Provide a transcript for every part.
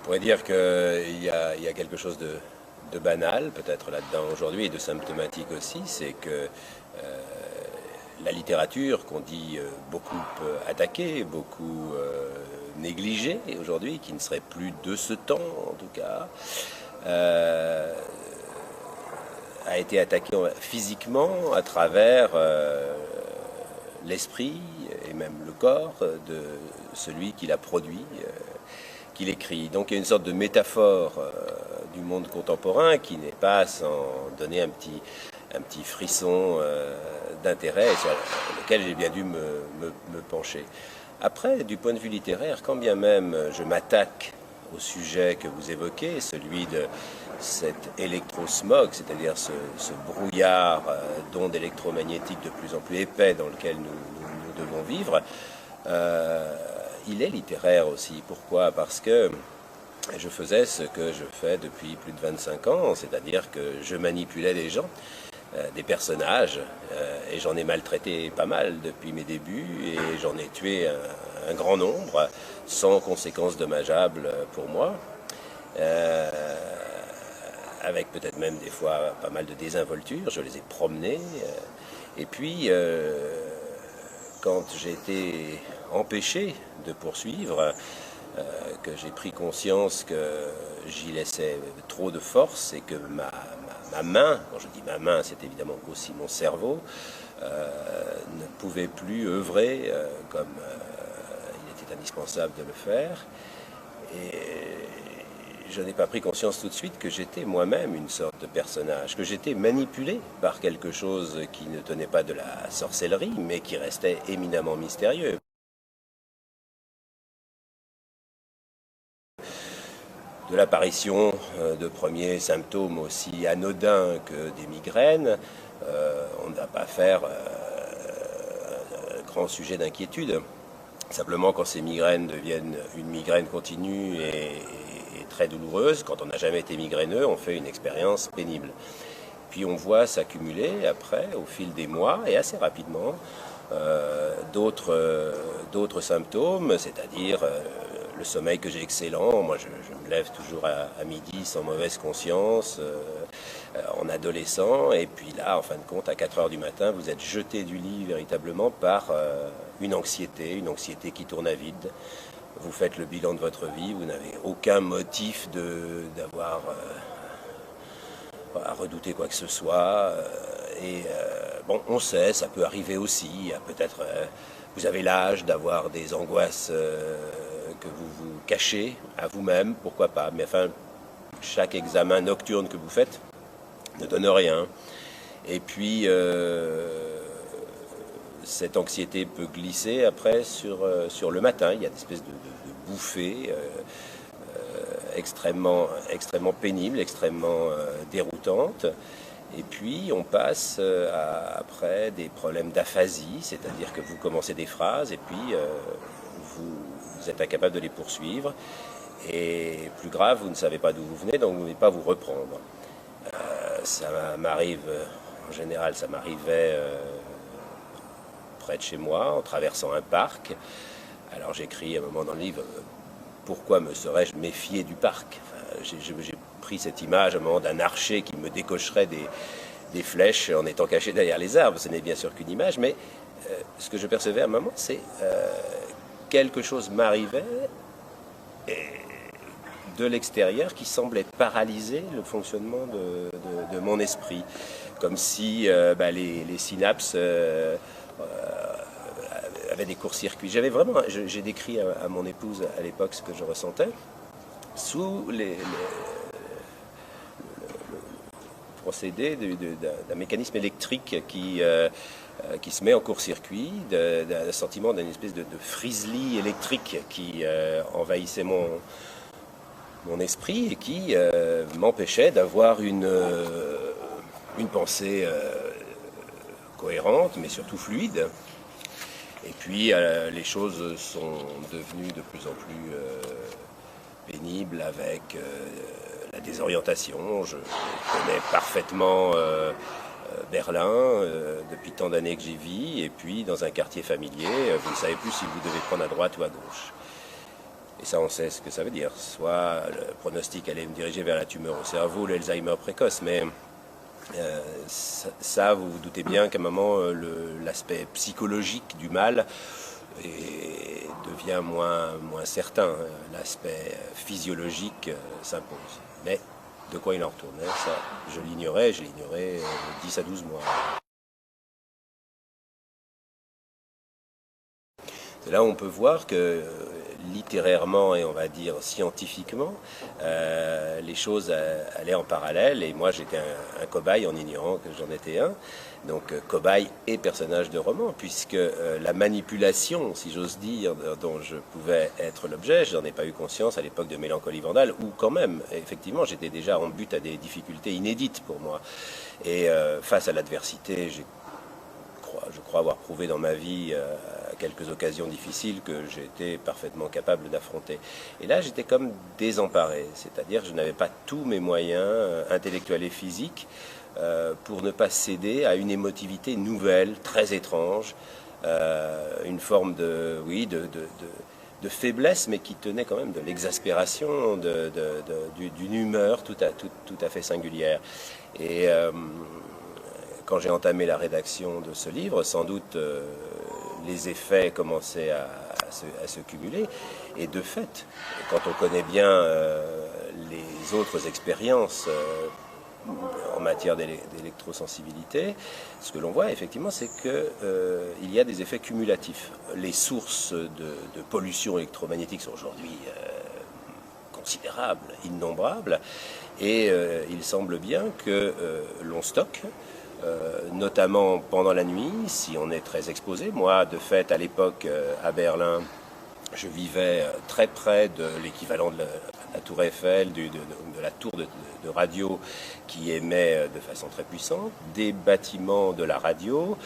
pourrait dire qu'il y a quelque chose de banal peut-être là-dedans aujourd'hui et de symptomatique aussi, c'est que la littérature qu'on dit beaucoup attaquée, beaucoup négligée aujourd'hui, qui ne serait plus de ce temps en tout cas, a été attaquée physiquement à travers l'esprit et même le corps de celui qui l'a produit, qui l'écrit. Donc il y a une sorte de métaphore du monde contemporain qui n'est pas sans donner un petit frisson d'intérêt sur lequel j'ai bien dû me pencher. Après, du point de vue littéraire, quand bien même je m'attaque au sujet que vous évoquez, celui de cet électrosmog, c'est-à-dire ce brouillard d'ondes électromagnétiques de plus en plus épais dans lequel nous devons vivre, il est littéraire aussi. Pourquoi? Parce que je faisais ce que je fais depuis plus de 25 ans, c'est-à-dire que je manipulais des gens, des personnages, et j'en ai maltraité pas mal depuis mes débuts, et j'en ai tué un grand nombre, sans conséquences dommageables pour moi, avec peut-être même des fois pas mal de désinvolture. Je les ai promenés, et puis quand j'ai été empêché de poursuivre, que j'ai pris conscience que j'y laissais trop de force et que ma main, quand je dis ma main, c'est évidemment aussi mon cerveau, ne pouvait plus œuvrer comme il était indispensable de le faire. Et je n'ai pas pris conscience tout de suite que j'étais moi-même une sorte de personnage, que j'étais manipulé par quelque chose qui ne tenait pas de la sorcellerie, mais qui restait éminemment mystérieux. De l'apparition de premiers symptômes aussi anodins que des migraines, on ne va pas faire un grand sujet d'inquiétude. Simplement, quand ces migraines deviennent une migraine continue et très douloureuse, quand on n'a jamais été migraineux, on fait une expérience pénible. Puis on voit s'accumuler après, au fil des mois et assez rapidement, d'autres symptômes, c'est-à-dire le sommeil que j'ai excellent. Moi, je me lève toujours à midi sans mauvaise conscience, en adolescent. Et puis là, en fin de compte, à 4 heures du matin, vous êtes jeté du lit véritablement par une anxiété qui tourne à vide. Vous faites le bilan de votre vie, vous n'avez aucun motif d'avoir à redouter quoi que ce soit. Bon, on sait, ça peut arriver aussi. Peut-être vous avez l'âge d'avoir des angoisses que vous vous cachez à vous-même, pourquoi pas. Mais enfin, chaque examen nocturne que vous faites ne donne rien. Et puis, cette anxiété peut glisser après sur le matin. Il y a des espèces de bouffées extrêmement pénibles, extrêmement déroutantes. Et puis on passe après des problèmes d'aphasie, c'est-à-dire que vous commencez des phrases et puis vous êtes incapable de les poursuivre. Et plus grave, vous ne savez pas d'où vous venez, donc vous ne pouvez pas vous reprendre. Ça m'arrive, en général, ça m'arrivait près de chez moi, en traversant un parc. Alors j'écris à un moment dans le livre, pourquoi me serais-je méfié du parc? Enfin, j'ai pris cette image à un moment d'un archer qui me décocherait des flèches en étant caché derrière les arbres. Ce n'est bien sûr qu'une image, mais ce que je percevais à un moment, c'est quelque chose m'arrivait de l'extérieur qui semblait paralyser le fonctionnement de mon esprit. Comme si les synapses avaient des courts-circuits. J'ai décrit à mon épouse à l'époque ce que je ressentais sous le procédé d'un mécanisme électrique qui se met en court-circuit, d'un sentiment d'une espèce de frisely électrique qui envahissait mon esprit et qui m'empêchait d'avoir une pensée cohérente, mais surtout fluide. Et puis les choses sont devenues de plus en plus pénibles avec la désorientation. Je connais parfaitement Berlin depuis tant d'années que j'y vis, et puis dans un quartier familier, vous ne savez plus si vous devez prendre à droite ou à gauche. Et ça, on sait ce que ça veut dire. Soit le pronostic allait me diriger vers la tumeur au cerveau, l'Alzheimer précoce, mais ça, vous vous doutez bien qu'à un moment, l'aspect psychologique du mal devient moins certain. L'aspect physiologique s'impose. Mais de quoi il en retournait, ça, je l'ignorais 10 à 12 mois. C'est là où on peut voir que littérairement et on va dire scientifiquement, les choses allaient en parallèle et moi j'étais un cobaye en ignorant que j'en étais un. Donc cobaye et personnage de roman, puisque la manipulation, si j'ose dire, dont je pouvais être l'objet, je n'en ai pas eu conscience à l'époque de Mélancolie Vandale, où quand même, effectivement, j'étais déjà en but à des difficultés inédites pour moi. Et face à l'adversité, je crois avoir prouvé dans ma vie à quelques occasions difficiles que j'étais parfaitement capable d'affronter. Et là, j'étais comme désemparé, c'est-à-dire que je n'avais pas tous mes moyens intellectuels et physiques pour ne pas céder à une émotivité nouvelle, très étrange, une forme de faiblesse, mais qui tenait quand même de l'exaspération, d'une humeur tout à fait singulière. Et quand j'ai entamé la rédaction de ce livre, sans doute les effets commençaient à se cumuler. Et de fait, quand on connaît bien les autres expériences en matière d'électrosensibilité, ce que l'on voit effectivement, c'est qu'il y a des effets cumulatifs. Les sources de pollution électromagnétique sont aujourd'hui considérables, innombrables, et il semble bien que l'on stocke, notamment pendant la nuit, si on est très exposé. Moi, de fait, à l'époque, à Berlin, je vivais très près de l'équivalent de la tour Eiffel, de la tour de radio qui émet de façon très puissante, des bâtiments de la radio,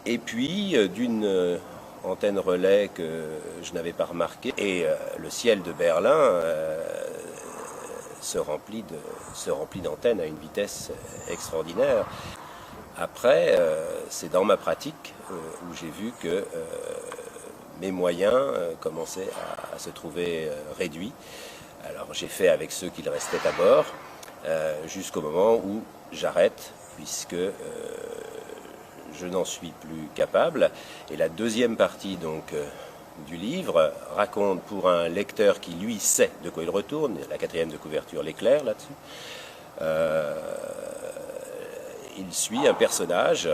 et puis d'une antenne relais que je n'avais pas remarqué. Et le ciel de Berlin se remplit d'antennes à une vitesse extraordinaire. Après, c'est dans ma pratique où j'ai vu que mes moyens commençaient à se trouver réduits. Alors j'ai fait avec ceux qu'il restait à bord, jusqu'au moment où j'arrête, puisque je n'en suis plus capable. Et la deuxième partie donc du livre raconte, pour un lecteur qui lui sait de quoi il retourne, la quatrième de couverture l'éclaire là-dessus, il suit un personnage.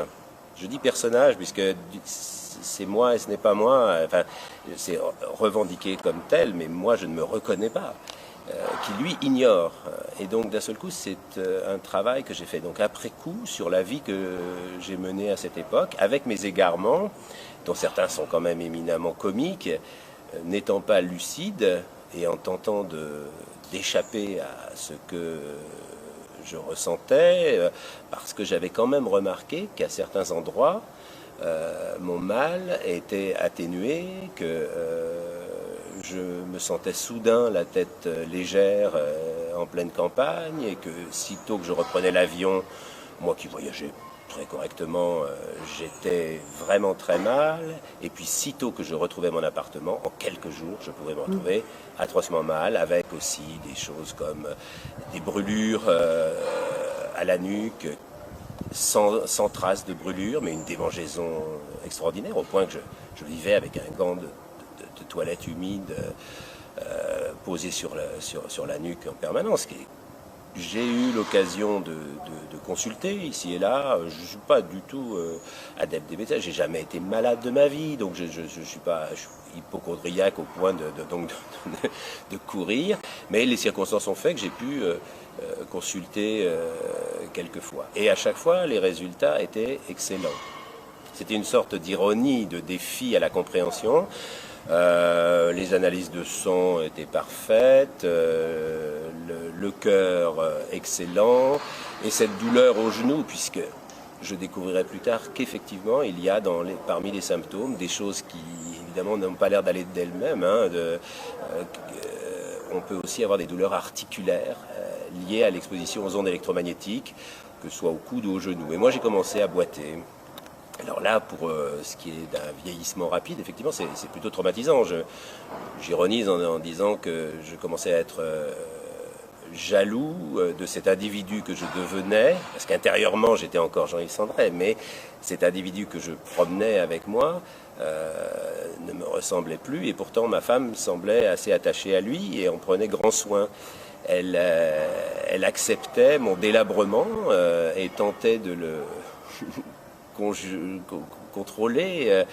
Je dis personnage puisque c'est moi et ce n'est pas moi, enfin, c'est revendiqué comme tel, mais moi je ne me reconnais pas, qui lui ignore. Et donc d'un seul coup, c'est un travail que j'ai fait donc après coup sur la vie que j'ai menée à cette époque, avec mes égarements, dont certains sont quand même éminemment comiques, n'étant pas lucide et en tentant d'échapper à ce que je ressentais, parce que j'avais quand même remarqué qu'à certains endroits, mon mal était atténué, que je me sentais soudain la tête légère en pleine campagne, et que sitôt que je reprenais l'avion, moi qui voyageais très correctement, j'étais vraiment très mal, et puis sitôt que je retrouvais mon appartement, en quelques jours, je pouvais me retrouver atrocement mal, avec aussi des choses comme des brûlures à la nuque, sans trace de brûlure, mais une démangeaison extraordinaire, au point que je vivais avec un gant de toilette humide posé sur la nuque en permanence. J'ai eu l'occasion de consulter ici et là. Je ne suis pas du tout adepte des médecins. J'ai jamais été malade de ma vie, donc je suis pas hypochondriaque au point de courir. Mais les circonstances ont fait que j'ai pu consulter quelques fois. Et à chaque fois, les résultats étaient excellents. C'était une sorte d'ironie, de défi à la compréhension. Les analyses de son étaient parfaites, le cœur excellent, et cette douleur au genou, puisque je découvrirai plus tard qu'effectivement il y a parmi les symptômes des choses qui évidemment n'ont pas l'air d'aller d'elles-mêmes. On peut aussi avoir des douleurs articulaires liées à l'exposition aux ondes électromagnétiques, que ce soit au coude ou au genou. Et moi j'ai commencé à boiter. Alors là, pour ce qui est d'un vieillissement rapide, effectivement, c'est plutôt traumatisant. J'ironise en disant que je commençais à être jaloux de cet individu que je devenais, parce qu'intérieurement j'étais encore Jean-Yves Sandret, mais cet individu que je promenais avec moi ne me ressemblait plus, et pourtant ma femme semblait assez attachée à lui et en prenait grand soin. Elle acceptait mon délabrement et tentait de le contrôler,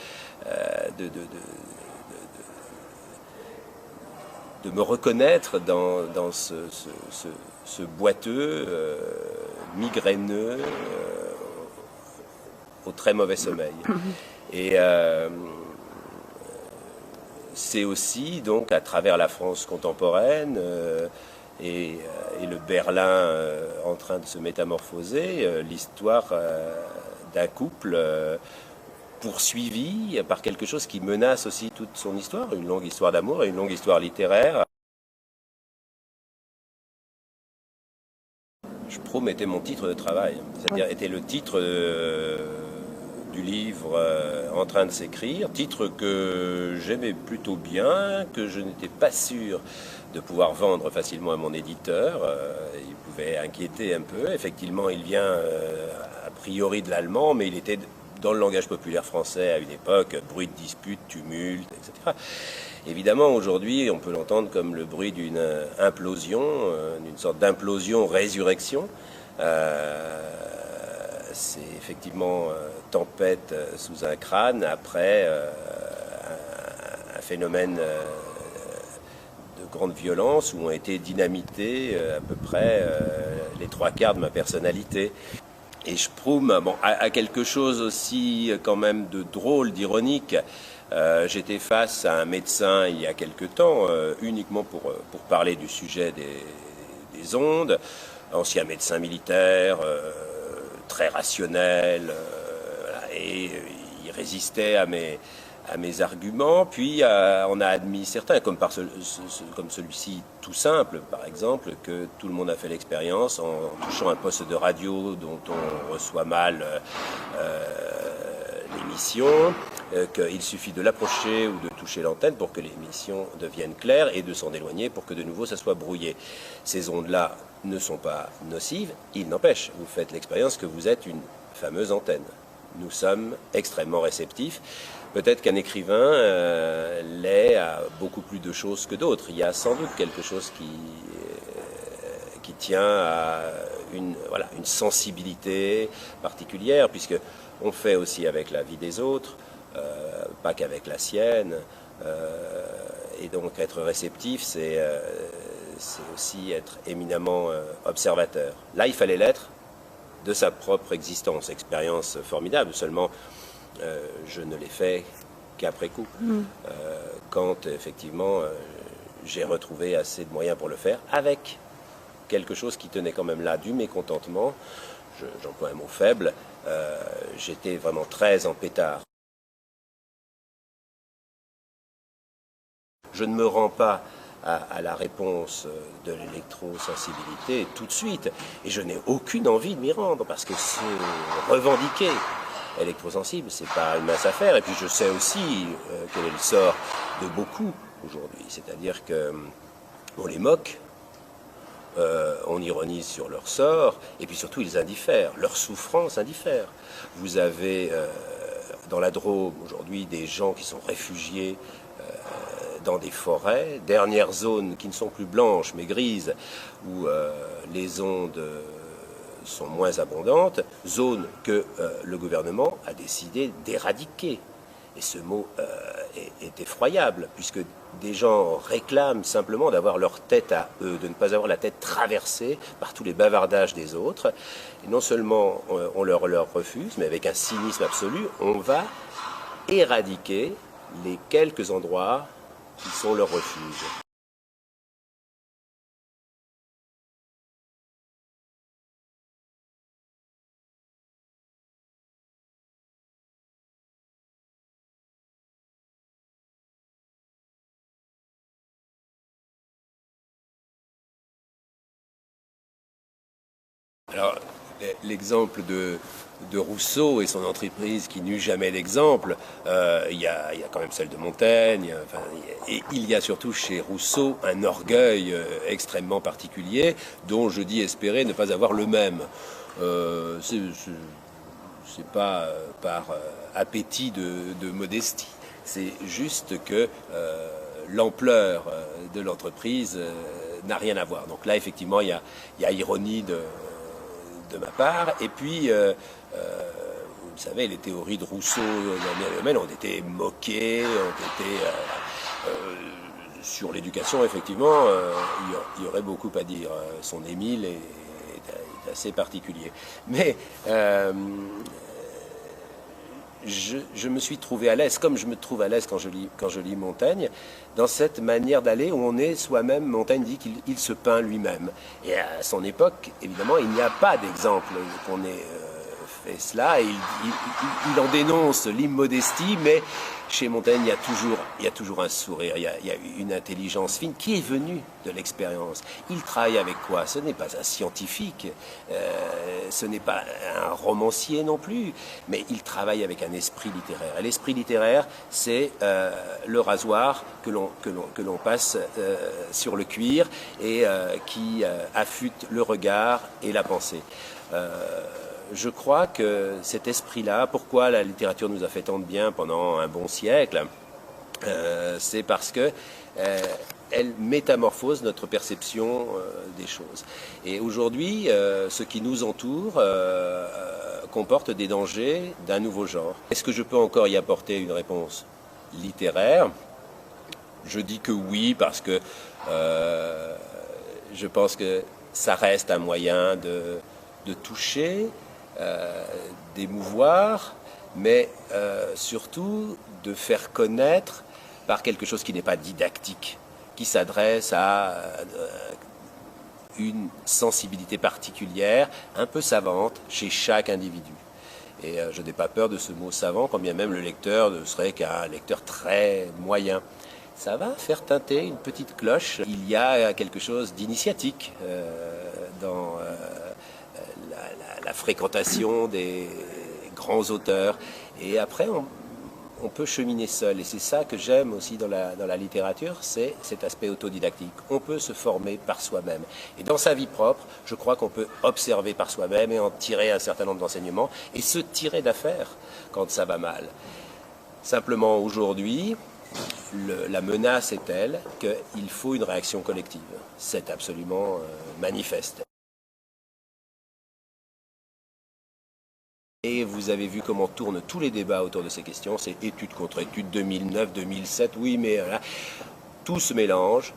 de me reconnaître dans ce boiteux, migraineux, au très mauvais sommeil. Et c'est aussi donc à travers la France contemporaine et le Berlin en train de se métamorphoser, l'histoire d'un couple poursuivi par quelque chose qui menace aussi toute son histoire, une longue histoire d'amour et une longue histoire littéraire. Sprome était mon titre de travail, c'est-à-dire était le titre du livre en train de s'écrire, titre que j'aimais plutôt bien, que je n'étais pas sûr de pouvoir vendre facilement à mon éditeur. Il pouvait inquiéter un peu. Effectivement, il vient a priori de l'allemand, mais il était dans le langage populaire français à une époque, bruit de dispute, tumulte, etc. Évidemment, aujourd'hui, on peut l'entendre comme le bruit d'une implosion, d'une sorte d'implosion-résurrection. C'est effectivement tempête sous un crâne après un phénomène de grande violence où ont été dynamités à peu près les trois quarts de ma personnalité. Et Sprome a quelque chose aussi quand même de drôle, d'ironique. J'étais face à un médecin il y a quelque temps, uniquement pour parler du sujet des ondes, ancien médecin militaire, très rationnel, voilà, et il résistait à mes arguments. Puis on a admis certains, comme celui-ci tout simple, par exemple, que tout le monde a fait l'expérience en touchant un poste de radio dont on reçoit mal l'émission, qu'il suffit de l'approcher ou de toucher l'antenne pour que l'émission devienne claire et de s'en éloigner pour que de nouveau ça soit brouillé. Ces ondes-là ne sont pas nocives, il n'empêche, vous faites l'expérience que vous êtes une fameuse antenne. Nous sommes extrêmement réceptifs. Peut-être qu'un écrivain l'est à beaucoup plus de choses que d'autres. Il y a sans doute quelque chose qui tient à une sensibilité particulière, puisque on fait aussi avec la vie des autres, pas qu'avec la sienne. Et donc être réceptif, c'est aussi être éminemment observateur. Là, il fallait l'être de sa propre existence, expérience formidable, seulement je ne l'ai fait qu'après coup, quand effectivement j'ai retrouvé assez de moyens pour le faire, avec quelque chose qui tenait quand même là du mécontentement, j'emploie un mot faible, j'étais vraiment très en pétard. Je ne me rends pas à la réponse de l'électrosensibilité tout de suite, et je n'ai aucune envie de m'y rendre, parce que se revendiquer électrosensible, c'est pas une mince affaire. Et puis je sais aussi quel est le sort de beaucoup aujourd'hui, c'est-à-dire que on les moque, on ironise sur leur sort, et puis surtout ils indiffèrent, leur souffrance indiffère. Vous avez dans la Drôme aujourd'hui des gens qui sont réfugiés dans des forêts, dernières zones qui ne sont plus blanches mais grises, où les ondes sont moins abondantes, zones que le gouvernement a décidé d'éradiquer. Et ce mot est effroyable, puisque des gens réclament simplement d'avoir leur tête à eux, de ne pas avoir la tête traversée par tous les bavardages des autres. Et non seulement on leur refuse, mais avec un cynisme absolu, on va éradiquer les quelques endroits qui sont leur refuge. Alors, l'exemple de de Rousseau et son entreprise qui n'eut jamais d'exemple. Il y a quand même celle de Montaigne. Enfin, et il y a surtout chez Rousseau un orgueil extrêmement particulier dont je dis espérer ne pas avoir le même. C'est pas par appétit de modestie. C'est juste que l'ampleur de l'entreprise n'a rien à voir. Donc là, effectivement, il y a ironie de ma part. Et puis, vous savez, les théories de Rousseau dans le domaine ont été moquées, ont été... sur l'éducation, effectivement, il y aurait beaucoup à dire. Son Émile est assez particulier. Mais je me suis trouvé à l'aise, comme je me trouve à l'aise quand je lis Montaigne, dans cette manière d'aller où on est soi-même. Montaigne dit qu'il se peint lui-même. Et à son époque, évidemment, il n'y a pas d'exemple qu'on ait fait cela. Et il en dénonce l'immodestie, mais chez Montaigne, il y a toujours un sourire, il y a une intelligence fine qui est venue de l'expérience. Il travaille avec quoi? Ce n'est pas un scientifique, ce n'est pas un romancier non plus, mais il travaille avec un esprit littéraire. Et l'esprit littéraire, c'est le rasoir que l'on passe sur le cuir et qui affûte le regard et la pensée. Je crois que cet esprit-là, pourquoi la littérature nous a fait tant de bien pendant un bon siècle, c'est parce que elle métamorphose notre perception des choses. Et aujourd'hui, ce qui nous entoure comporte des dangers d'un nouveau genre. Est-ce que je peux encore y apporter une réponse littéraire? Je dis que oui, parce que je pense que ça reste un moyen de toucher, d'émouvoir, mais surtout de faire connaître par quelque chose qui n'est pas didactique, qui s'adresse à une sensibilité particulière, un peu savante, chez chaque individu. Et je n'ai pas peur de ce mot savant, quand bien même le lecteur ne serait qu'un lecteur très moyen. Ça va faire tinter une petite cloche. Il y a quelque chose d'initiatique dans la fréquentation des grands auteurs. Et après, on peut cheminer seul. Et c'est ça que j'aime aussi dans la littérature, c'est cet aspect autodidactique. On peut se former par soi-même. Et dans sa vie propre, je crois qu'on peut observer par soi-même et en tirer un certain nombre d'enseignements et se tirer d'affaire quand ça va mal. Simplement, aujourd'hui, la menace est telle qu'il faut une réaction collective. C'est absolument manifeste. Et vous avez vu comment tournent tous les débats autour de ces questions. C'est étude contre étude, 2009, 2007, oui, mais là, tout se mélange,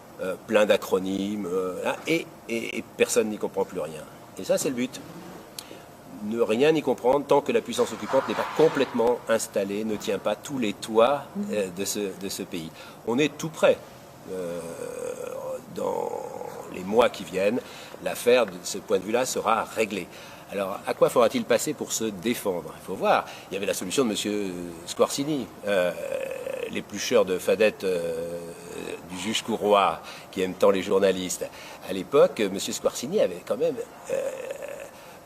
plein d'acronymes, et personne n'y comprend plus rien. Et ça, c'est le but. Ne rien y comprendre tant que la puissance occupante n'est pas complètement installée, ne tient pas tous les toits de ce pays. On est tout près. Dans les mois qui viennent, l'affaire, de ce point de vue-là, sera réglée. Alors, à quoi faudra-t-il passer pour se défendre? Il faut voir. Il y avait la solution de M. Squarcini, l'éplucheur de fadettes du juge Courroy, qui aime tant les journalistes. À l'époque, M. Squarcini avait quand même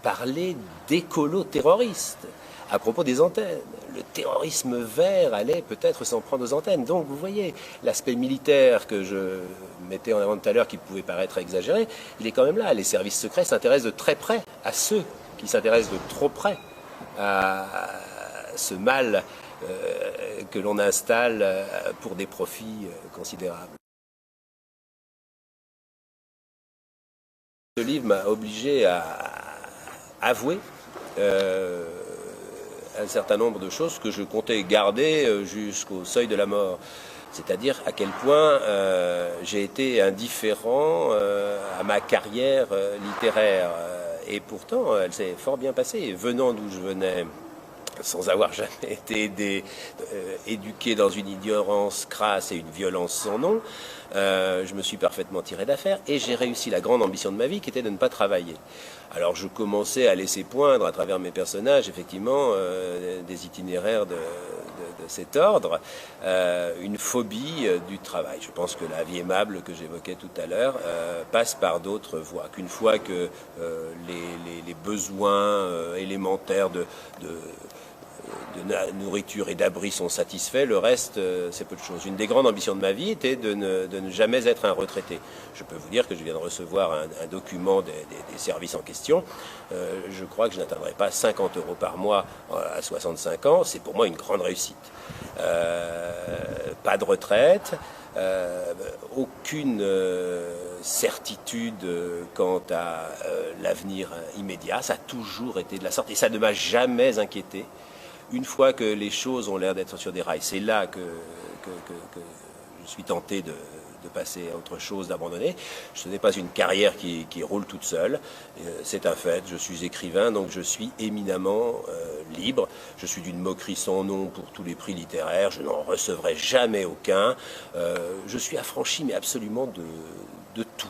parlé d'écolo-terroristes à propos des antennes. Le terrorisme vert allait peut-être s'en prendre aux antennes. Donc, vous voyez, l'aspect militaire que je mettais en avant tout à l'heure, qui pouvait paraître exagéré, il est quand même là. Les services secrets s'intéressent de très près à ceux qui s'intéressent de trop près à ce mal que l'on installe pour des profits considérables. Ce livre m'a obligé à avouer un certain nombre de choses que je comptais garder jusqu'au seuil de la mort. C'est-à-dire à quel point j'ai été indifférent à ma carrière littéraire. Et pourtant, elle s'est fort bien passée. Venant d'où je venais, sans avoir jamais été éduqué dans une ignorance crasse et une violence sans nom, je me suis parfaitement tiré d'affaire et j'ai réussi la grande ambition de ma vie qui était de ne pas travailler. Alors je commençais à laisser poindre à travers mes personnages, effectivement, des itinéraires de cet ordre, une phobie du travail. Je pense que la vie aimable que j'évoquais tout à l'heure passe par d'autres voies, qu'une fois que les besoins élémentaires de nourriture et d'abri sont satisfaits, le reste, c'est peu de choses. Une des grandes ambitions de ma vie était de ne jamais être un retraité. Je peux vous dire que je viens de recevoir un document des services en question. Je crois que je n'atteindrai pas 50 € par mois à 65 ans. C'est pour moi une grande réussite. Pas de retraite. Aucune certitude quant à l'avenir immédiat. Ça a toujours été de la sorte et ça ne m'a jamais inquiété. Une fois que les choses ont l'air d'être sur des rails, c'est là que je suis tenté de passer à autre chose, d'abandonner. Ce n'est pas une carrière qui roule toute seule. C'est un fait. Je suis écrivain, donc je suis éminemment libre. Je suis d'une moquerie sans nom pour tous les prix littéraires. Je n'en recevrai jamais aucun. Je suis affranchi, mais absolument de tout.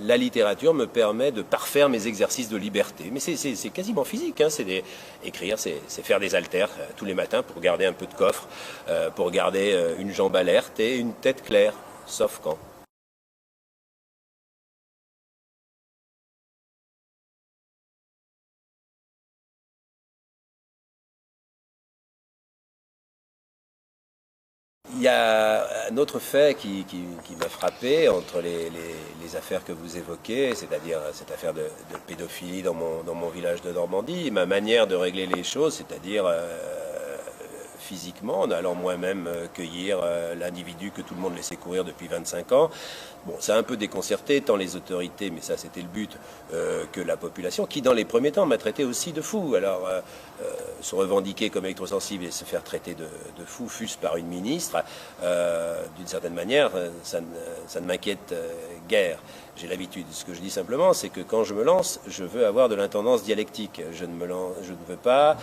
La littérature me permet de parfaire mes exercices de liberté. Mais c'est quasiment physique. Hein. Écrire, c'est faire des haltères tous les matins pour garder un peu de coffre, pour garder une jambe alerte et une tête claire, sauf quand. Il y a un autre fait qui m'a frappé entre les affaires que vous évoquez, c'est-à-dire cette affaire de pédophilie dans mon village de Normandie, ma manière de régler les choses, c'est-à-dire physiquement, en allant moi-même cueillir l'individu que tout le monde laissait courir depuis 25 ans. Bon, ça a un peu déconcerté, tant les autorités, mais ça c'était le but, que la population, qui dans les premiers temps m'a traité aussi de fou. Alors, se revendiquer comme électrosensible et se faire traiter de fou, fût-ce par une ministre, d'une certaine manière, ça ne m'inquiète guère. J'ai l'habitude. Ce que je dis simplement, c'est que quand je me lance, je veux avoir de l'intendance dialectique. Je ne veux pas...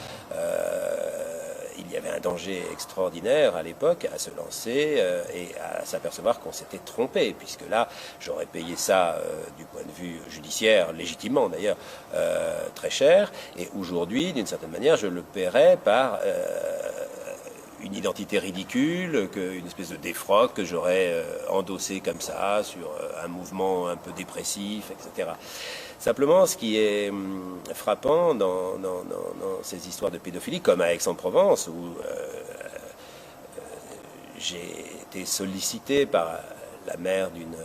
il y avait un danger extraordinaire à l'époque à se lancer et à s'apercevoir qu'on s'était trompé, puisque là, j'aurais payé ça du point de vue judiciaire, légitimement d'ailleurs, très cher. Et aujourd'hui, d'une certaine manière, je le paierais par une identité ridicule, une espèce de défroque que j'aurais endossé comme ça sur un mouvement un peu dépressif, etc. Simplement, ce qui est frappant dans ces histoires de pédophilie, comme à Aix-en-Provence, où j'ai été sollicité par la mère d'une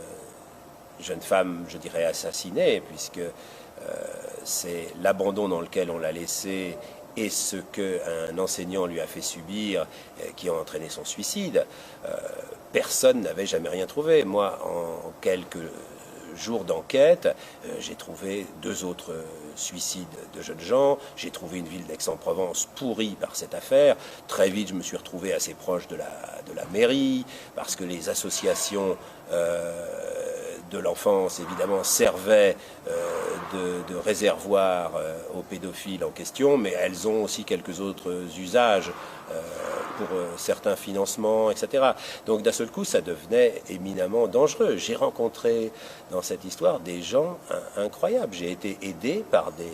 jeune femme, je dirais assassinée, puisque c'est l'abandon dans lequel on l'a laissée et ce qu'un enseignant lui a fait subir qui a entraîné son suicide. Personne n'avait jamais rien trouvé. Moi, en quelques jours d'enquête, j'ai trouvé 2 autres suicides de jeunes gens. J'ai trouvé une ville d'Aix-en-Provence pourrie par cette affaire. Très vite, je me suis retrouvé assez proche de la mairie, parce que les associations de l'enfance, évidemment, servaient de réservoir aux pédophiles en question, mais elles ont aussi quelques autres usages pour certains financements, etc. Donc d'un seul coup, ça devenait éminemment dangereux. J'ai rencontré dans cette histoire des gens incroyables. J'ai été aidé par des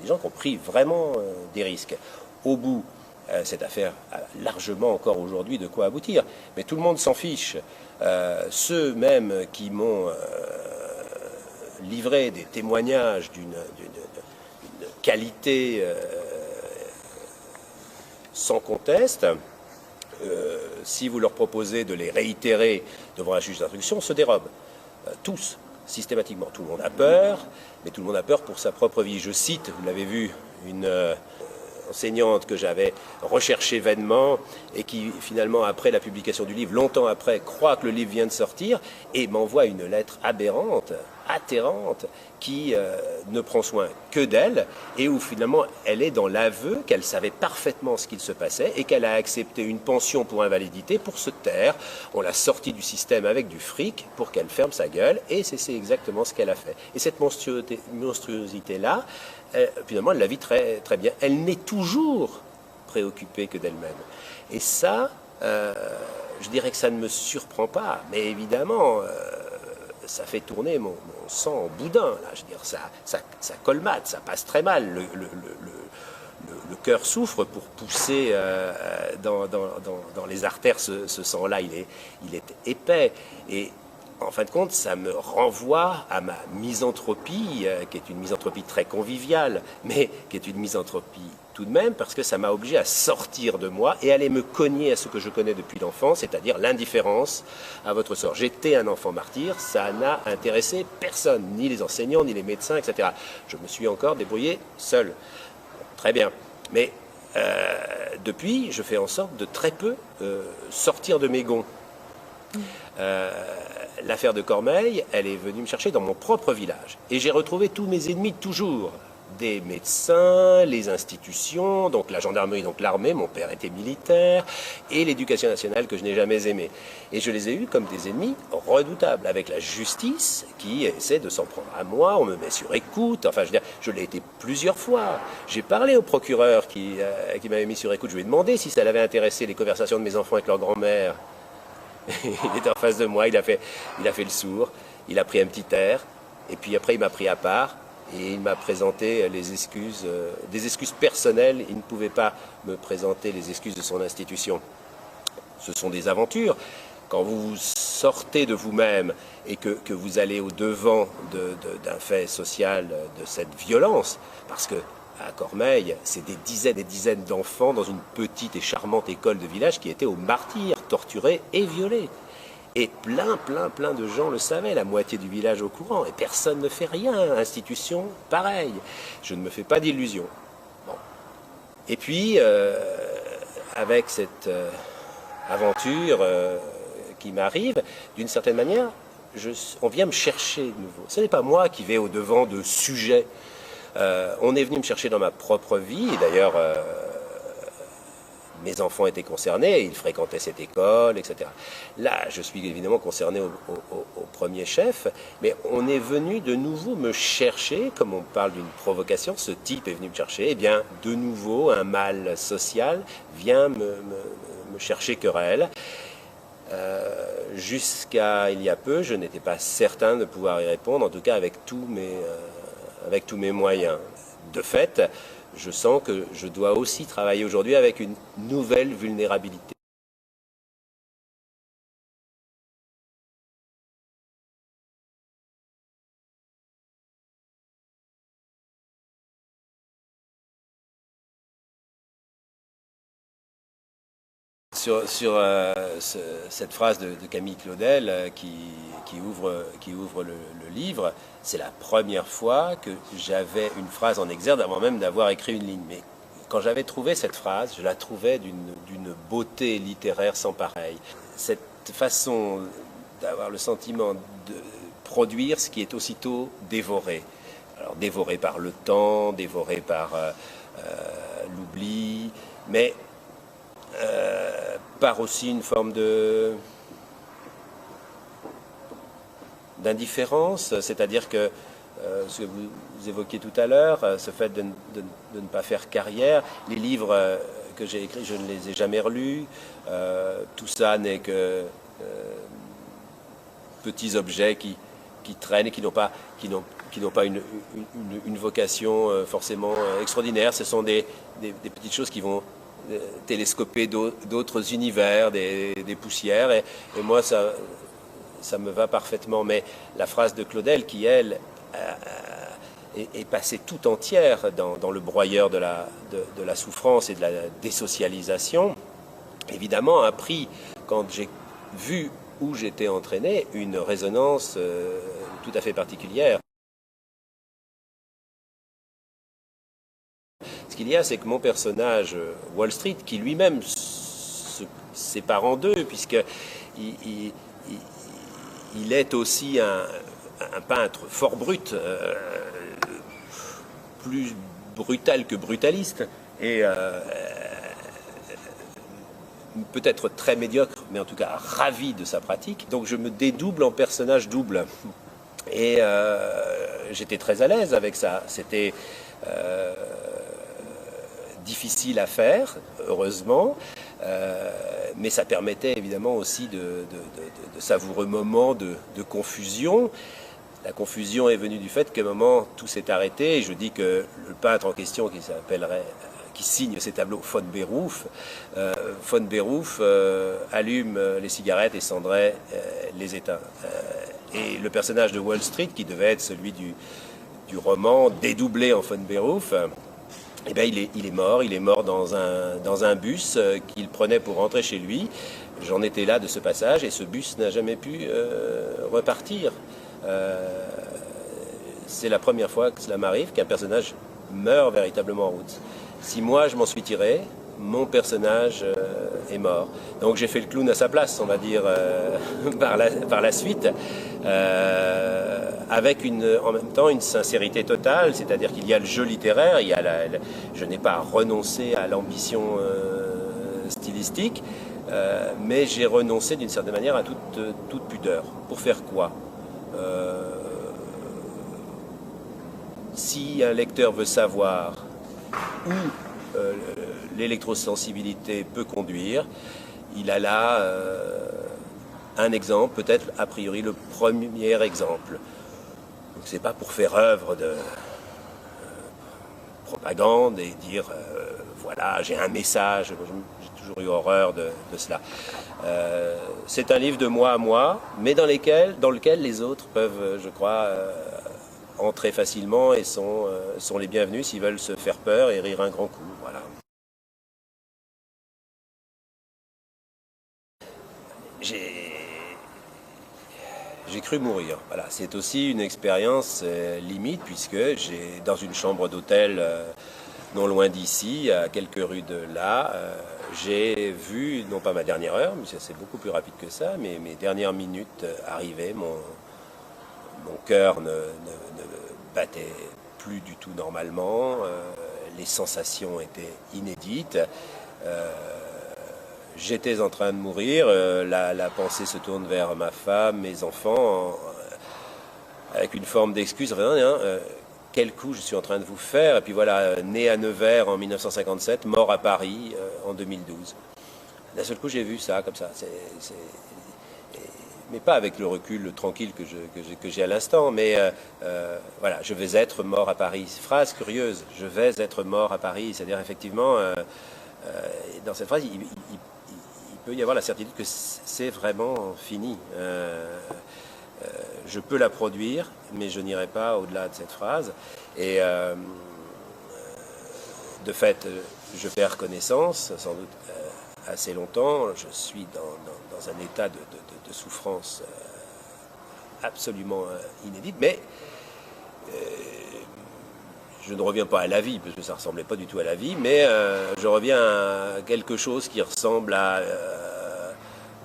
gens qui ont pris vraiment des risques. Au bout, cette affaire a largement encore aujourd'hui de quoi aboutir, mais tout le monde s'en fiche. Ceux même qui m'ont livré des témoignages d'une qualité sans conteste, si vous leur proposez de les réitérer devant un juge d'instruction, se dérobent. Tous, systématiquement. Tout le monde a peur, mais tout le monde a peur pour sa propre vie. Je cite, vous l'avez vu, une enseignante que j'avais recherchée vainement et qui finalement, après la publication du livre, longtemps après, croit que le livre vient de sortir et m'envoie une lettre aberrante, atterrante, qui ne prend soin que d'elle et où finalement elle est dans l'aveu qu'elle savait parfaitement ce qu'il se passait et qu'elle a accepté une pension pour invalidité pour se taire. On l'a sortie du système avec du fric pour qu'elle ferme sa gueule et c'est exactement ce qu'elle a fait. Et cette monstruosité-là, finalement, elle la vit très, très bien. Elle n'est toujours préoccupée que d'elle-même. Et ça, je dirais que ça ne me surprend pas, mais évidemment, ça fait tourner mon sang en boudin. Là. Je veux dire, ça colmate, ça passe très mal. Le cœur souffre pour pousser dans les artères ce sang-là. Il est épais. Et en fin de compte, ça me renvoie à ma misanthropie, qui est une misanthropie très conviviale, mais qui est une misanthropie tout de même, parce que ça m'a obligé à sortir de moi et aller me cogner à ce que je connais depuis l'enfance, c'est-à-dire l'indifférence à votre sort. J'étais un enfant martyr, ça n'a intéressé personne, ni les enseignants, ni les médecins, etc. Je me suis encore débrouillé seul. Très bien. Mais depuis, je fais en sorte de très peu sortir de mes gonds. L'affaire de Cormeilles, elle est venue me chercher dans mon propre village. Et j'ai retrouvé tous mes ennemis toujours. Des médecins, les institutions, donc la gendarmerie, donc l'armée, mon père était militaire, et l'éducation nationale que je n'ai jamais aimée. Et je les ai eus comme des ennemis redoutables, avec la justice qui essaie de s'en prendre à moi, on me met sur écoute, enfin je veux dire, je l'ai été plusieurs fois. J'ai parlé au procureur qui m'avait mis sur écoute, je lui ai demandé si ça l'avait intéressé les conversations de mes enfants avec leur grand-mère. Il était en face de moi, il a fait le sourd, il a pris un petit air, et puis après il m'a pris à part, et il m'a présenté les excuses, des excuses personnelles. Il ne pouvait pas me présenter les excuses de son institution. Ce sont des aventures. Quand vous sortez de vous-même et que vous allez au-devant d'un fait social de cette violence, parce que à Cormeilles, c'est des dizaines et dizaines d'enfants dans une petite et charmante école de village qui étaient aux martyrs, torturés et violés. Et plein de gens le savaient, la moitié du village au courant, et personne ne fait rien, institution, pareil. Je ne me fais pas d'illusions. Bon. Et puis, avec cette aventure qui m'arrive, d'une certaine manière, on vient me chercher de nouveau. Ce n'est pas moi qui vais au-devant de sujets. On est venu me chercher dans ma propre vie, et d'ailleurs, mes enfants étaient concernés, ils fréquentaient cette école, etc. Là, je suis évidemment concerné au premier chef, mais on est venu de nouveau me chercher, comme on parle d'une provocation, ce type est venu me chercher, et bien, de nouveau, un mal social vient me chercher querelle. Jusqu'à il y a peu, je n'étais pas certain de pouvoir y répondre, en tout cas avec tous mes moyens. De fait, je sens que je dois aussi travailler aujourd'hui avec une nouvelle vulnérabilité. Sur cette phrase de Camille Claudel qui ouvre le livre, c'est la première fois que j'avais une phrase en exergue avant même d'avoir écrit une ligne. Mais quand j'avais trouvé cette phrase, je la trouvais d'une beauté littéraire sans pareil. Cette façon d'avoir le sentiment de produire ce qui est aussitôt dévoré. Alors dévoré par le temps, dévoré par l'oubli, mais par aussi une forme d'indifférence, c'est-à-dire que ce que vous évoquiez tout à l'heure, ce fait de ne pas faire carrière, les livres que j'ai écrits, je ne les ai jamais relus, tout ça n'est que petits objets qui traînent et qui n'ont pas une vocation forcément extraordinaire. Ce sont des petites choses qui vont télescoper d'autres univers, des poussières, et moi ça me va parfaitement. Mais la phrase de Claudel qui, elle, est passée tout entière dans le broyeur de la souffrance et de la désocialisation, évidemment a pris, quand j'ai vu où j'étais entraîné, une résonance tout à fait particulière. Ce qu'il y a, c'est que mon personnage, Wall Street, qui lui-même se sépare en deux, puisqu'il est aussi un peintre fort brut, plus brutal que brutaliste, et peut-être très médiocre, mais en tout cas ravi de sa pratique. Donc je me dédouble en personnage double. Et j'étais très à l'aise avec ça. C'était difficile à faire, heureusement, mais ça permettait évidemment aussi de savoureux moments de confusion. La confusion est venue du fait qu'à un moment tout s'est arrêté, et je dis que le peintre en question qui signe ces tableaux, von Beruf, allume les cigarettes et Sandret les éteint. Et le personnage de Wall Street, qui devait être celui du roman dédoublé en von Beruf, eh bien, il est mort dans un bus qu'il prenait pour rentrer chez lui. J'en étais là de ce passage, et ce bus n'a jamais pu repartir. C'est la première fois que cela m'arrive, qu'un personnage meurt véritablement en route. Si moi je m'en suis tiré, mon personnage est mort. Donc j'ai fait le clown à sa place, on va dire, par la suite, avec en même temps une sincérité totale, c'est-à-dire qu'il y a le jeu littéraire, je n'ai pas renoncé à l'ambition stylistique, mais j'ai renoncé d'une certaine manière à toute pudeur. Pour faire quoi ? Si un lecteur veut savoir où l'électrosensibilité peut conduire, il a là un exemple, peut-être a priori le premier exemple. C'est pas pour faire œuvre de propagande et dire voilà, j'ai un message. J'ai toujours eu horreur de cela. C'est un livre de moi à moi, mais dans lequel les autres peuvent, je crois, entrer facilement et sont les bienvenus s'ils veulent se faire peur et rire un grand coup. Voilà. J'ai cru mourir. Voilà. C'est aussi une expérience limite, puisque j'ai, dans une chambre d'hôtel non loin d'ici, à quelques rues de là, j'ai vu, non pas ma dernière heure, mais c'est beaucoup plus rapide que ça, mais mes dernières minutes arriver. Mon cœur ne battait plus du tout normalement, les sensations étaient inédites. J'étais en train de mourir, la pensée se tourne vers ma femme, mes enfants, avec une forme d'excuse. Enfin, quel coup je suis en train de vous faire? Et puis voilà, né à Nevers en 1957, mort à Paris en 2012. D'un seul coup, j'ai vu ça comme ça. Mais pas avec le recul tranquille que j'ai à l'instant, mais voilà, je vais être mort à Paris. Phrase curieuse, je vais être mort à Paris. C'est-à-dire, effectivement, dans cette phrase, il peut y avoir la certitude que c'est vraiment fini. Je peux la produire, mais je n'irai pas au-delà de cette phrase. Et de fait, je perds connaissance, sans doute assez longtemps. Je suis dans un état de souffrance absolument inédite, mais je ne reviens pas à la vie, parce que ça ne ressemblait pas du tout à la vie, mais je reviens à quelque chose qui ressemble à,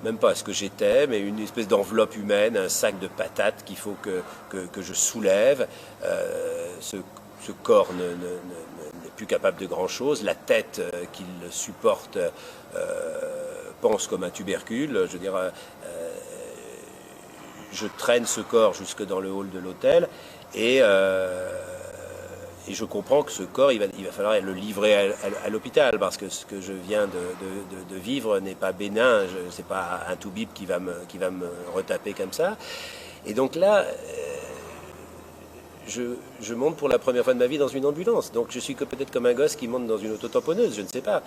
même pas à ce que j'étais, mais une espèce d'enveloppe humaine, un sac de patates qu'il faut que je soulève. Ce corps n'est plus capable de grand-chose, la tête qu'il supporte pense comme un tubercule. Je veux dire, je traîne ce corps jusque dans le hall de l'hôtel, et je comprends que ce corps, il va falloir le livrer à l'hôpital, parce que ce que je viens de vivre n'est pas bénin. C'est pas un toubib qui va me retaper comme ça. Et donc là, je monte pour la première fois de ma vie dans une ambulance. Donc je suis peut-être comme un gosse qui monte dans une autotamponneuse, je ne sais pas.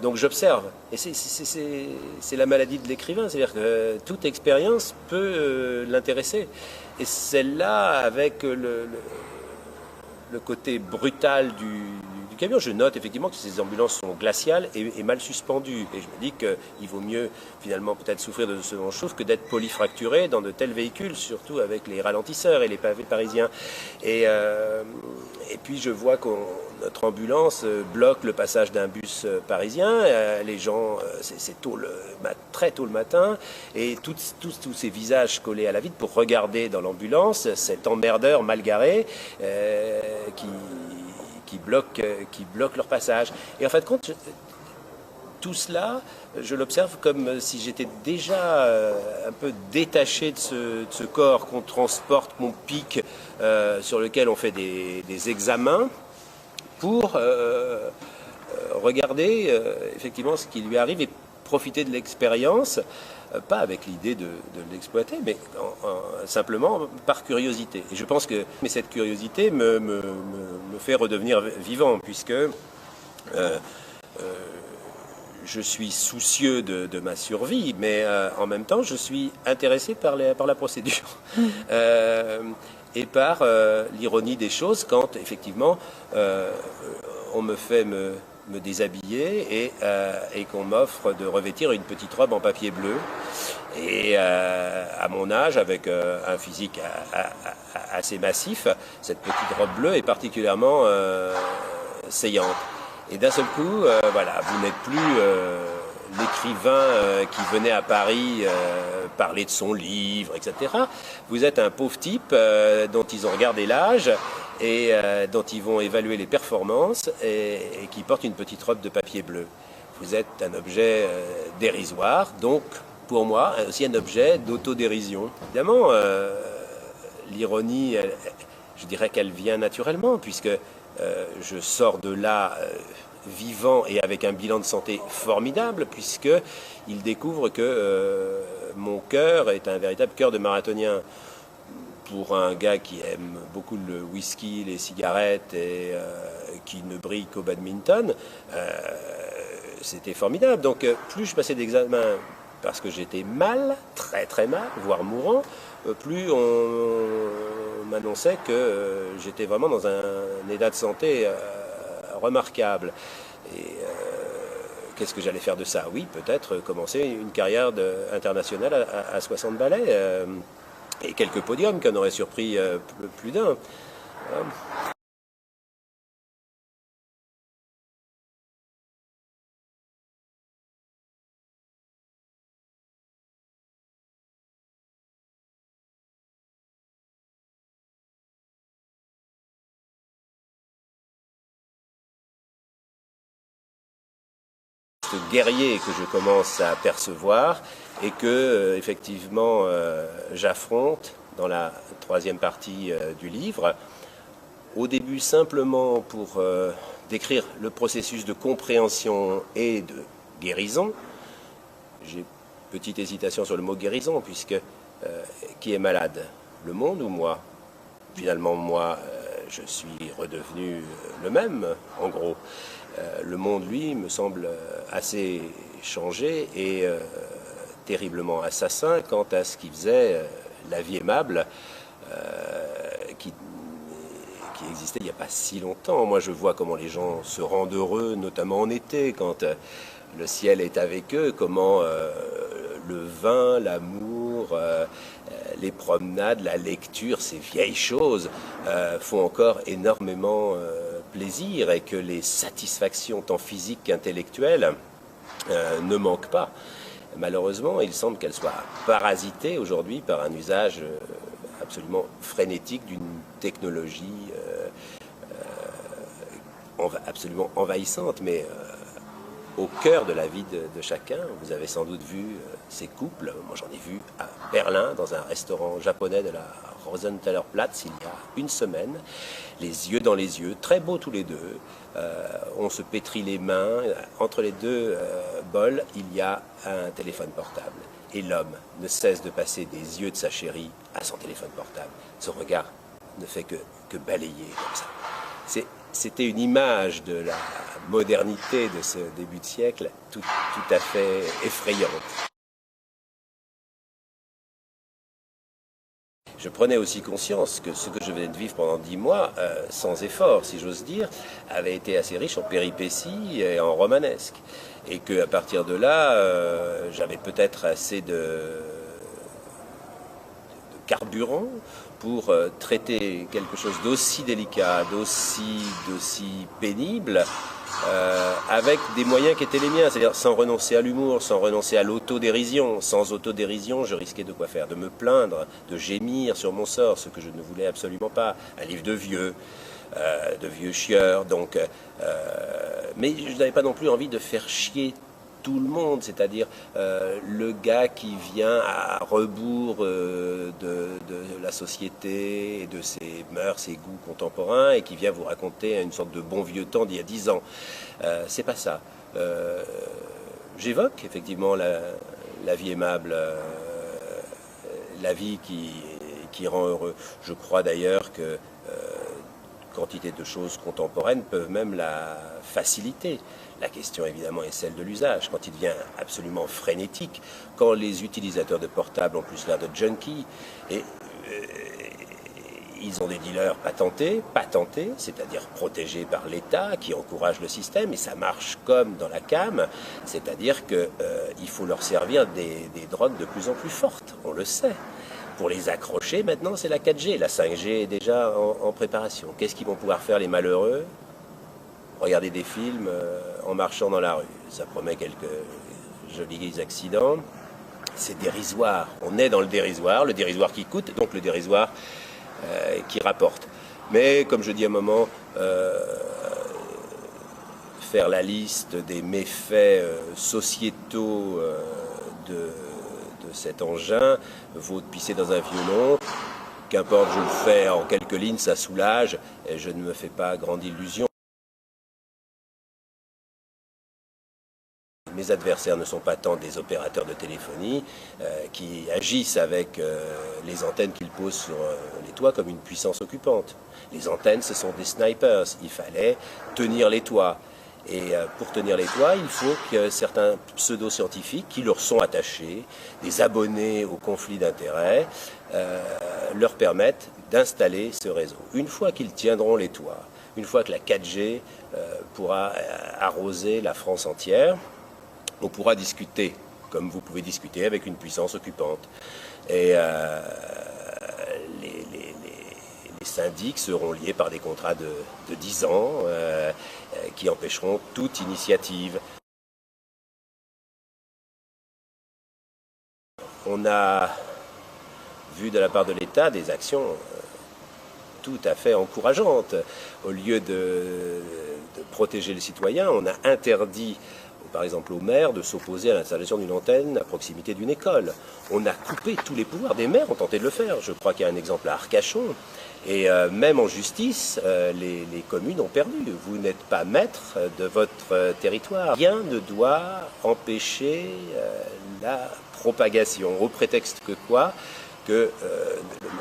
Donc j'observe. Et c'est la maladie de l'écrivain. C'est-à-dire que toute expérience peut l'intéresser. Et celle-là, avec le côté brutal du camion, je note effectivement que ces ambulances sont glaciales et mal suspendues. Et je me dis qu'il vaut mieux finalement peut-être souffrir de ce genre de choses que d'être polyfracturé dans de tels véhicules, surtout avec les ralentisseurs et les pavés parisiens. Et puis je vois que notre ambulance bloque le passage d'un bus parisien. Les gens, c'est très tôt le matin, et tous ces visages collés à la vitre pour regarder dans l'ambulance cet emmerdeur mal garé qui bloque leur passage. Et en fait, compte, tout cela, je l'observe comme si j'étais déjà un peu détaché de ce corps qu'on transporte, qu'on pique, sur lequel on fait des examens, pour regarder effectivement ce qui lui arrive, et profiter de l'expérience, pas avec l'idée de l'exploiter, mais simplement par curiosité. Et je pense que cette curiosité me fait redevenir vivant, puisque je suis soucieux de ma survie, mais en même temps, je suis intéressé par la procédure et par l'ironie des choses quand, effectivement, on me fait me déshabiller et qu'on m'offre de revêtir une petite robe en papier bleu. Et à mon âge, avec un physique assez massif, cette petite robe bleue est particulièrement saillante. Et d'un seul coup, voilà, vous n'êtes plus l'écrivain qui venait à Paris parler de son livre, etc. Vous êtes un pauvre type dont ils ont regardé l'âge et dont ils vont évaluer les performances et qui porte une petite robe de papier bleu. Vous êtes un objet dérisoire, donc pour moi aussi un objet d'autodérision. Évidemment, l'ironie, je dirais qu'elle vient naturellement, puisque je sors de là vivant et avec un bilan de santé formidable, puisqu'il découvre que mon cœur est un véritable cœur de marathonien. Pour un gars qui aime beaucoup le whisky, les cigarettes et qui ne brille qu'au badminton, c'était formidable. Donc plus je passais d'examens parce que j'étais mal, très très mal, voire mourant, plus on m'annonçait que j'étais vraiment dans un état de santé remarquable. Et qu'est-ce que j'allais faire de ça? Oui, peut-être commencer une carrière internationale à 60 ballets. Et quelques podiums qui en auraient surpris plus d'un. Ce guerrier que je commence à percevoir et que, effectivement, j'affronte dans la troisième partie du livre. Au début, simplement pour décrire le processus de compréhension et de guérison. J'ai petite hésitation sur le mot guérison, puisque qui est malade? Le monde ou moi? Finalement, moi, je suis redevenu le même, en gros. Le monde, lui, me semble assez changé et terriblement assassin quant à ce qui faisait la vie aimable qui existait il n'y a pas si longtemps. Moi, je vois comment les gens se rendent heureux, notamment en été, quand le ciel est avec eux, comment le vin, l'amour, les promenades, la lecture, ces vieilles choses font encore énormément plaisir, et que les satisfactions tant physiques qu'intellectuelles ne manquent pas. Malheureusement, il semble qu'elles soient parasitées aujourd'hui par un usage absolument frénétique d'une technologie absolument envahissante, mais au cœur de la vie de chacun. Vous avez sans doute vu ces couples. Moi, j'en ai vu à Berlin, dans un restaurant japonais de la Rosenthaler Platz, il y a une semaine, les yeux dans les yeux, très beaux tous les deux. On se pétrit les mains. Entre les deux bols, il y a un téléphone portable. Et l'homme ne cesse de passer des yeux de sa chérie à son téléphone portable. Son regard ne fait que balayer comme ça. C'était une image de la modernité de ce début de siècle tout à fait effrayante. Je prenais aussi conscience que ce que je venais de vivre pendant 10 mois, sans effort, si j'ose dire, avait été assez riche en péripéties et en romanesque. Et qu'à partir de là, j'avais peut-être assez de carburant pour traiter quelque chose d'aussi délicat, d'aussi pénible, avec des moyens qui étaient les miens, c'est-à-dire sans renoncer à l'humour, sans renoncer à l'autodérision. Sans autodérision, je risquais de quoi faire? De me plaindre, de gémir sur mon sort, ce que je ne voulais absolument pas. Un livre de vieux chieurs, donc. Mais je n'avais pas non plus envie de faire chier tout le monde, c'est-à-dire le gars qui vient à rebours de la société et de ses mœurs, ses goûts contemporains, et qui vient vous raconter une sorte de bon vieux temps d'il y a 10 ans. C'est pas ça. j'évoque effectivement la vie aimable, la vie qui rend heureux. Je crois d'ailleurs que quantité de choses contemporaines peuvent même la faciliter. La question évidemment est celle de l'usage. Quand il devient absolument frénétique, quand les utilisateurs de portables ont plus l'air de junkies, et ils ont des dealers patentés, c'est-à-dire protégés par l'État, qui encouragent le système, et ça marche comme dans la cam, c'est-à-dire qu'il faut leur servir des drogues de plus en plus fortes, on le sait. Pour les accrocher, maintenant, c'est la 4G. La 5G est déjà en préparation. Qu'est-ce qu'ils vont pouvoir faire, les malheureux? Regarder des films en marchant dans la rue. Ça promet quelques jolis accidents. C'est dérisoire. On est dans le dérisoire qui coûte, donc le dérisoire qui rapporte. Mais, comme je dis à un moment, faire la liste des méfaits sociétaux de cet engin vaut de pisser dans un violon. Qu'importe, je le fais en quelques lignes, ça soulage, et je ne me fais pas grande illusion. Mes adversaires ne sont pas tant des opérateurs de téléphonie qui agissent avec les antennes qu'ils posent sur les toits comme une puissance occupante. Les antennes, ce sont des snipers. Il fallait tenir les toits. Et pour tenir les toits, il faut que certains pseudo-scientifiques qui leur sont attachés, des abonnés au conflit d'intérêts, leur permettent d'installer ce réseau. Une fois qu'ils tiendront les toits, une fois que la 4G pourra arroser la France entière, on pourra discuter, comme vous pouvez discuter avec une puissance occupante. Et les syndics seront liés par des contrats de 10 ans qui empêcheront toute initiative. On a vu de la part de l'État des actions tout à fait encourageantes. Au lieu de protéger les citoyens, on a interdit par exemple aux maires de s'opposer à l'installation d'une antenne à proximité d'une école. On a coupé tous les pouvoirs. Des maires ont tenté de le faire. Je crois qu'il y a un exemple à Arcachon. Et même en justice, les communes ont perdu. Vous n'êtes pas maître de votre territoire. Rien ne doit empêcher la propagation. Au prétexte que quoi? Que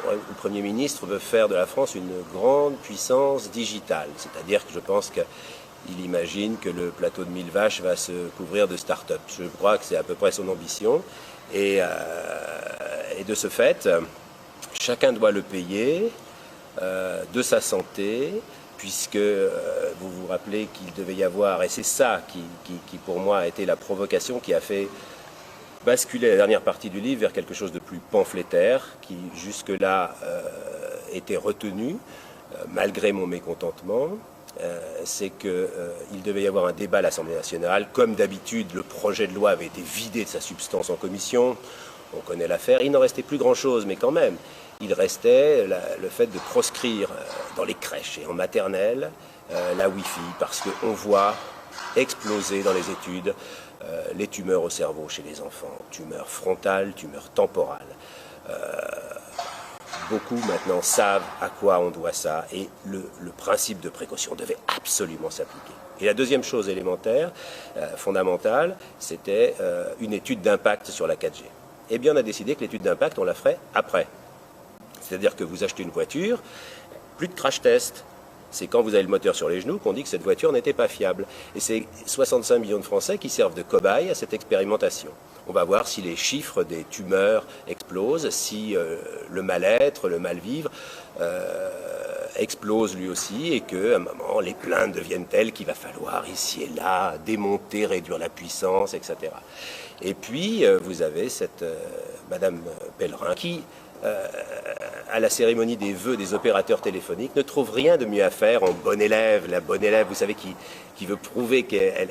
le Premier ministre veut faire de la France une grande puissance digitale. C'est-à-dire que je pense que il imagine que le plateau de 1000 vaches va se couvrir de start-up. Je crois que c'est à peu près son ambition. Et de ce fait, chacun doit le payer de sa santé, puisque vous vous rappelez qu'il devait y avoir, et c'est ça qui pour moi a été la provocation qui a fait basculer la dernière partie du livre vers quelque chose de plus pamphlétaire, qui jusque-là était retenu, malgré mon mécontentement. C'est qu'il devait y avoir un débat à l'Assemblée nationale. Comme d'habitude, le projet de loi avait été vidé de sa substance en commission. On connaît l'affaire. Il n'en restait plus grand-chose, mais quand même, il restait le fait de proscrire dans les crèches et en maternelle la Wi-Fi, parce qu'on voit exploser dans les études les tumeurs au cerveau chez les enfants, tumeurs frontales, tumeurs temporales. Beaucoup maintenant savent à quoi on doit ça, et le principe de précaution devait absolument s'appliquer. Et la deuxième chose élémentaire, fondamentale, c'était une étude d'impact sur la 4G. Eh bien, on a décidé que l'étude d'impact, on la ferait après. C'est-à-dire que vous achetez une voiture, plus de crash test. C'est quand vous avez le moteur sur les genoux qu'on dit que cette voiture n'était pas fiable. Et c'est 65 millions de Français qui servent de cobayes à cette expérimentation. On va voir si les chiffres des tumeurs explosent, si le mal-être, le mal-vivre explose lui aussi, et qu'à un moment, les plaintes deviennent telles qu'il va falloir ici et là démonter, réduire la puissance, etc. Et puis, vous avez cette Madame Pellerin qui, à la cérémonie des vœux des opérateurs téléphoniques, ne trouve rien de mieux à faire en bonne élève. La bonne élève, vous savez, qui veut prouver qu'elle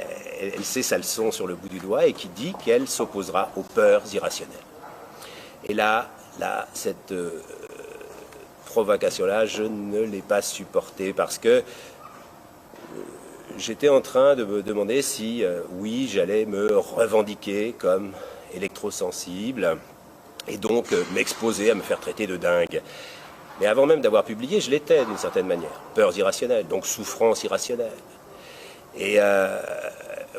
sait sa leçon sur le bout du doigt, et qui dit qu'elle s'opposera aux peurs irrationnelles. Et là cette provocation-là, je ne l'ai pas supportée, parce que j'étais en train de me demander si, oui, j'allais me revendiquer comme électrosensible, et donc m'exposer à me faire traiter de dingue. Mais avant même d'avoir publié, je l'étais d'une certaine manière. Peurs irrationnelles, donc souffrance irrationnelle. Et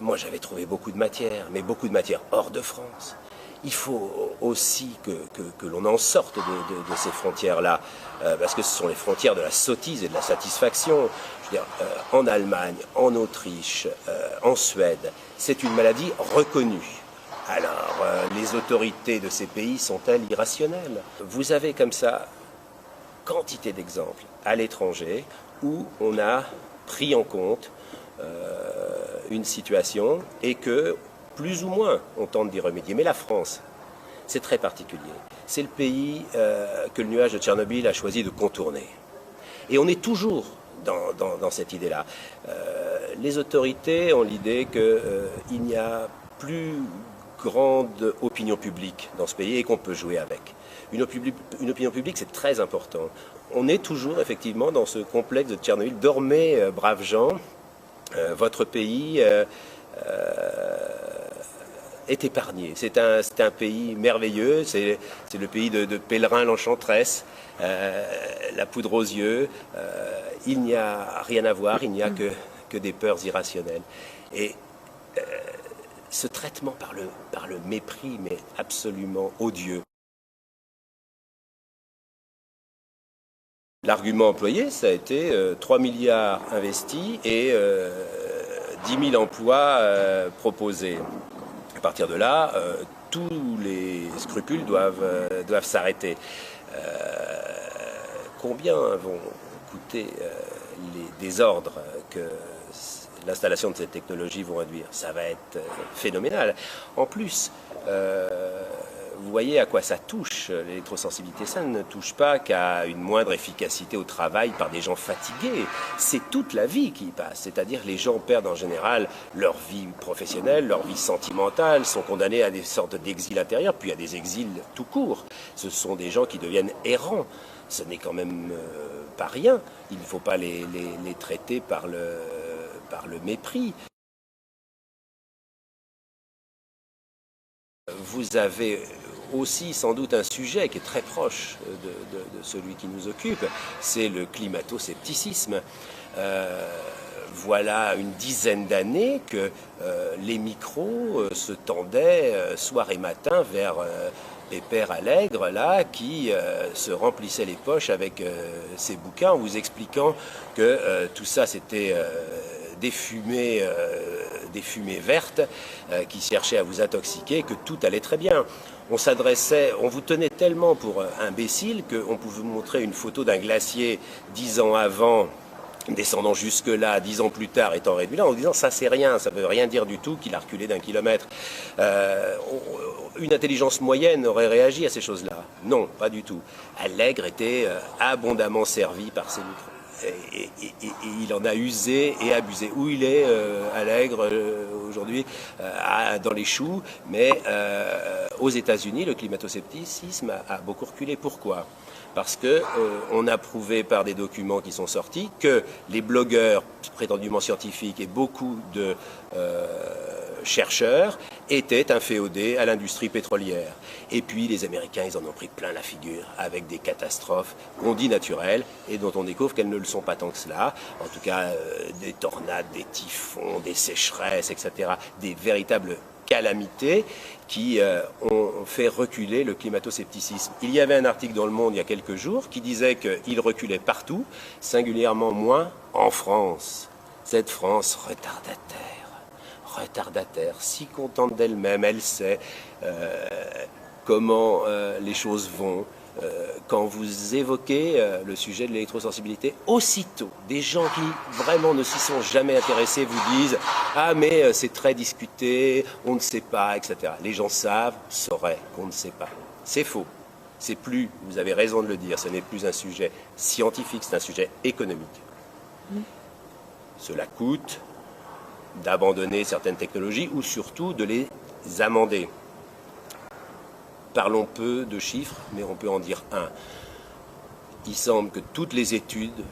moi j'avais trouvé beaucoup de matière, mais beaucoup de matière hors de France. Il faut aussi que l'on en sorte de ces frontières-là, parce que ce sont les frontières de la sottise et de la satisfaction. Je veux dire, en Allemagne, en Autriche, en Suède, c'est une maladie reconnue. Alors, les autorités de ces pays sont-elles irrationnelles? Vous avez comme ça quantité d'exemples à l'étranger où on a pris en compte une situation et que, plus ou moins, on tente d'y remédier. Mais la France, c'est très particulier. C'est le pays que le nuage de Tchernobyl a choisi de contourner. Et on est toujours dans cette idée-là. Les autorités ont l'idée qu'il n'y a plus grande opinion publique dans ce pays et qu'on peut jouer avec. Une opinion publique, c'est très important. On est toujours, effectivement, dans ce complexe de Tchernobyl. Dormez, braves gens, votre pays est épargné. C'est un pays merveilleux, c'est le pays de pèlerins l'enchanteresse, la poudre aux yeux, il n'y a rien à voir, il n'y a que des peurs irrationnelles. Et ce traitement par le mépris, mais absolument odieux. L'argument employé, ça a été 3 milliards investis et 10 000 emplois proposés. À partir de là, tous les scrupules doivent s'arrêter. Combien vont coûter les désordres que l'installation de cette technologie vont induire? Ça va être phénoménal. En plus, vous voyez à quoi ça touche, l'électrosensibilité. Ça ne touche pas qu'à une moindre efficacité au travail par des gens fatigués. C'est toute la vie qui y passe. C'est-à-dire les gens perdent en général leur vie professionnelle, leur vie sentimentale, sont condamnés à des sortes d'exil intérieur, puis à des exils tout court. Ce sont des gens qui deviennent errants. Ce n'est quand même pas rien. Il ne faut pas les traiter par le mépris. Vous avez aussi sans doute un sujet qui est très proche de celui qui nous occupe, c'est le climato-scepticisme. Voilà une dizaine d'années que les micros se tendaient soir et matin vers Pépère Allègre, là, qui se remplissait les poches avec ses bouquins en vous expliquant que tout ça c'était des fumées vertes qui cherchaient à vous intoxiquer, que tout allait très bien. On vous tenait tellement pour imbécile qu'on pouvait vous montrer une photo d'un glacier 10 ans avant, descendant jusque-là, 10 ans plus tard, étant réduit là, en disant ça c'est rien, ça veut rien dire du tout qu'il a reculé d'1 kilomètre. Une intelligence moyenne aurait réagi à ces choses-là. Non, pas du tout. Allègre était abondamment servi par ces micros. Et il en a usé et abusé. Où il est, Allègre, aujourd'hui, dans les choux, mais aux États-Unis, le climato-scepticisme a beaucoup reculé. Pourquoi ? Parce qu'on a prouvé par des documents qui sont sortis que les blogueurs prétendument scientifiques et beaucoup de chercheurs étaient inféodés à l'industrie pétrolière. Et puis les Américains, ils en ont pris plein la figure avec des catastrophes qu'on dit naturelles et dont on découvre qu'elles ne le sont pas tant que cela. En tout cas, des tornades, des typhons, des sécheresses, etc. Des véritables calamités qui ont fait reculer le climato-scepticisme. Il y avait un article dans Le Monde il y a quelques jours qui disait qu'il reculait partout, singulièrement moins en France. Cette France retardataire, si contente d'elle-même, elle sait comment les choses vont. Quand vous évoquez le sujet de l'électrosensibilité, aussitôt, des gens qui vraiment ne s'y sont jamais intéressés vous disent « Ah mais c'est très discuté, on ne sait pas, etc. » Les gens sauraient qu'on ne sait pas. C'est faux. C'est plus, vous avez raison de le dire, ce n'est plus un sujet scientifique, c'est un sujet économique. Cela coûte d'abandonner certaines technologies ou surtout de les amender. Parlons peu de chiffres, mais on peut en dire un. Il semble que toutes les études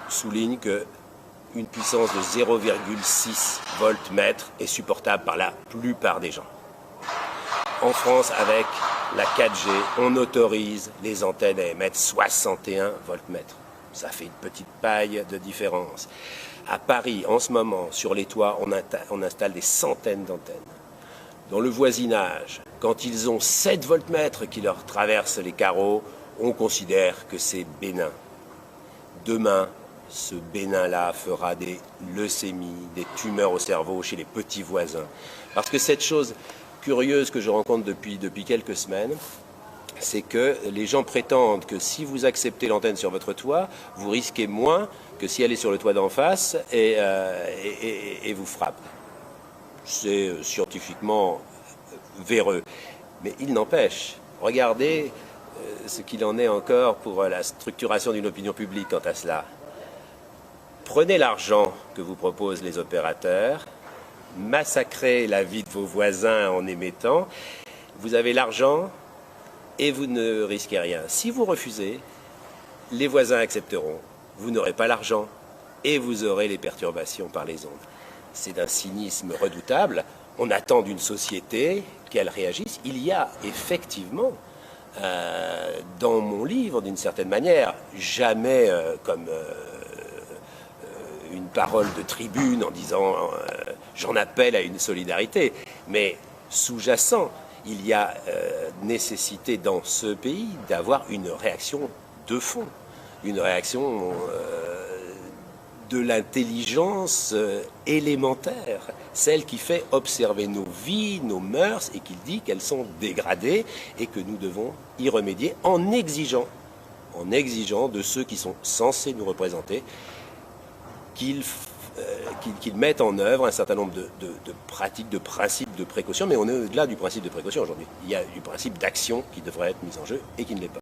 soulignent qu'une puissance de 0,6 voltmètre est supportable par la plupart des gens. En France, avec la 4G, on autorise les antennes à émettre 61 voltmètres. Ça fait une petite paille de différence. À Paris, en ce moment, sur les toits, on installe des centaines d'antennes. Dans le voisinage, quand ils ont 7 voltmètres qui leur traversent les carreaux, on considère que c'est bénin. Demain, ce bénin-là fera des leucémies, des tumeurs au cerveau chez les petits voisins. Parce que cette chose curieuse que je rencontre depuis quelques semaines, c'est que les gens prétendent que si vous acceptez l'antenne sur votre toit, vous risquez moins que si elle est sur le toit d'en face et vous frappe. C'est scientifiquement véreux. Mais il n'empêche, regardez ce qu'il en est encore pour la structuration d'une opinion publique quant à cela. Prenez l'argent que vous proposent les opérateurs, massacrez la vie de vos voisins en émettant, vous avez l'argent et vous ne risquez rien. Si vous refusez, les voisins accepteront, vous n'aurez pas l'argent et vous aurez les perturbations par les ondes. C'est d'un cynisme redoutable. On attend d'une société qu'elle réagisse. Il y a effectivement, dans mon livre, d'une certaine manière, jamais comme une parole de tribune en disant j'en appelle à une solidarité, mais sous-jacent, il y a nécessité dans ce pays d'avoir une réaction de fond, une réaction de l'intelligence élémentaire, celle qui fait observer nos vies, nos mœurs, et qui dit qu'elles sont dégradées et que nous devons y remédier en exigeant de ceux qui sont censés nous représenter qu'ils mettent en œuvre un certain nombre de pratiques, de principes de précaution, mais on est au-delà du principe de précaution aujourd'hui. Il y a du principe d'action qui devrait être mis en jeu et qui ne l'est pas.